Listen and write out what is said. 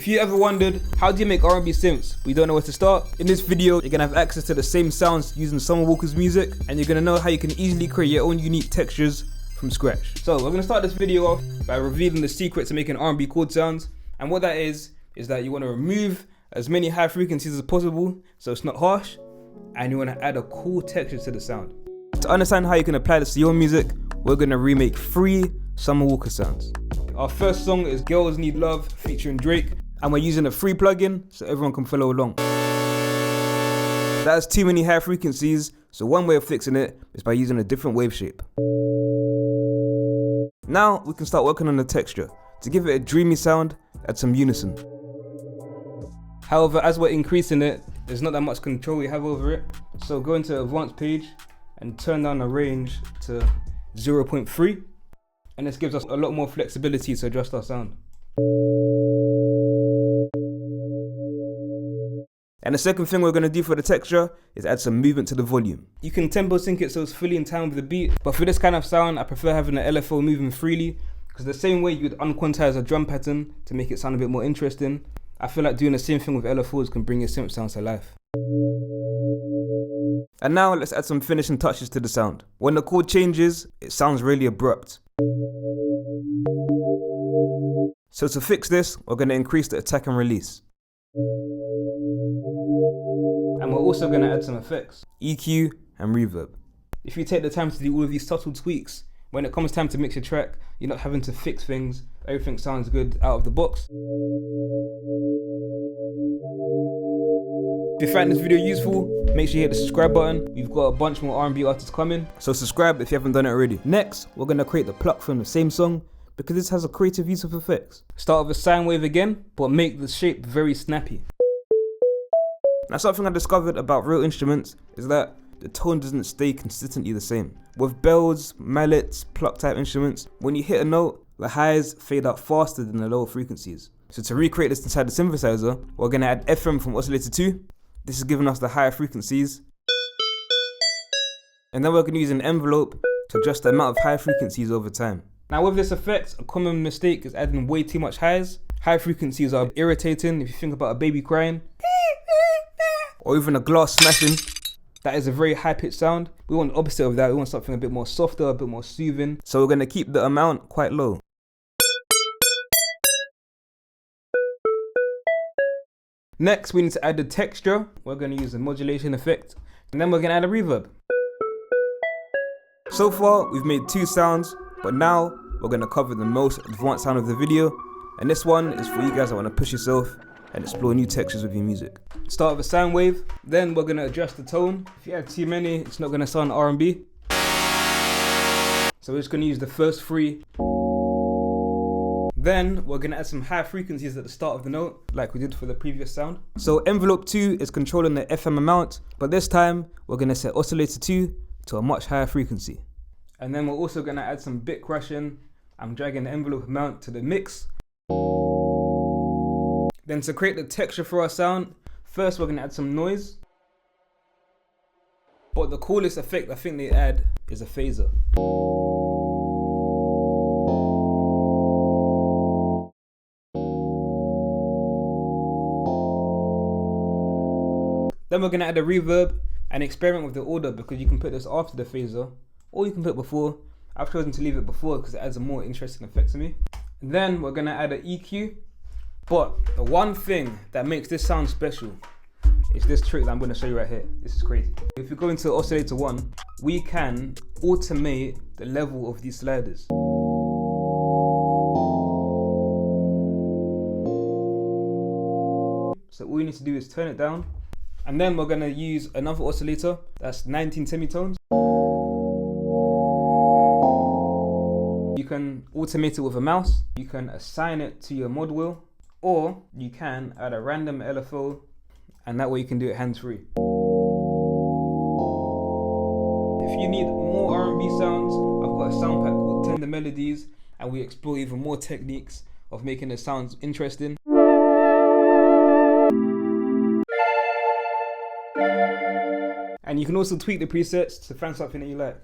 If you ever wondered, how do you make R&B synths but you don't know where to start? In this video, you're gonna have access to the same sounds using Summer Walker's music, and you're gonna know how you can easily create your own unique textures from scratch. So we're gonna start this video off by revealing the secret to making R&B chord sounds, and what that is that you wanna remove as many high frequencies as possible so it's not harsh, and you wanna add a cool texture to the sound. To understand how you can apply this to your music, we're gonna remake 3 Summer Walker sounds. Our first song is Girls Need Love featuring Drake, and we're using a free plugin so everyone can follow along. That has too many high frequencies, so one way of fixing it is by using a different wave shape. Now we can start working on the texture. To give it a dreamy sound, add some unison. However, as we're increasing it, there's not that much control we have over it, so go into the advanced page and turn down the range to 0.3, and this gives us a lot more flexibility to adjust our sound. And the second thing we're going to do for the texture is add some movement to the volume. You can tempo sync it so it's fully in time with the beat, but for this kind of sound I prefer having the LFO moving freely, because the same way you'd unquantize a drum pattern to make it sound a bit more interesting, I feel like doing the same thing with LFOs can bring your synth sounds to life. And now let's add some finishing touches to the sound. When the chord changes, it sounds really abrupt. So to fix this, we're going to increase the attack and release. And we're also going to add some effects, EQ and reverb. If you take the time to do all of these subtle tweaks, when it comes time to mix your track, you're not having to fix things, everything sounds good out of the box. If you find this video useful, make sure you hit the subscribe button. We've got a bunch more R&B artists coming, so subscribe if you haven't done it already. Next, we're going to create the Pluck from the same song, because this has a creative use of effects. Start with a sine wave again, but make the shape very snappy. Now, something I discovered about real instruments is that the tone doesn't stay consistently the same. With bells, mallets, pluck type instruments, when you hit a note, the highs fade out faster than the lower frequencies. So to recreate this inside the synthesizer, we're going to add FM from oscillator 2. This is giving us the higher frequencies. And then we're going to use an envelope to adjust the amount of high frequencies over time. Now with this effect, a common mistake is adding way too much highs. High frequencies are irritating if you think about a baby crying, or even a glass smashing. That is a very high pitched sound. We want the opposite of that. We want something a bit more softer, a bit more soothing. So we're going to keep the amount quite low. Next, we need to add the texture. We're going to use a modulation effect, and then we're going to add a reverb. So far, we've made 2 sounds, but now we're going to cover the most advanced sound of the video, and this one is for you guys that want to push yourself and explore new textures with your music. Start with a sine wave, then we're going to adjust the tone. If you add too many, it's not going to sound R&B. So we're just going to use the first 3. Then we're going to add some high frequencies at the start of the note, like we did for the previous sound. So envelope 2 is controlling the FM amount, but this time we're going to set oscillator 2 to a much higher frequency. And then we're also going to add some bit crashing. I'm dragging the envelope amount to the mix. Then to create the texture for our sound, first we're going to add some noise. But the coolest effect I think they add is a phaser. Then we're going to add a reverb and experiment with the order, because you can put this after the phaser or you can put it before. I've chosen to leave it before because it adds a more interesting effect to me. And then we're going to add an EQ. But the one thing that makes this sound special is this trick that I'm going to show you right here. This is crazy. If you go into oscillator 1, we can automate the level of these sliders. So all you need to do is turn it down, and then we're going to use another oscillator that's 19 semitones. You can automate it with a mouse, you can assign it to your mod wheel, or you can add a random LFO, and that way you can do it hands-free. If you need more R&B sounds, I've got a sound pack called Tender Melodies, and we explore even more techniques of making the sounds interesting. And you can also tweak the presets to find something that you like.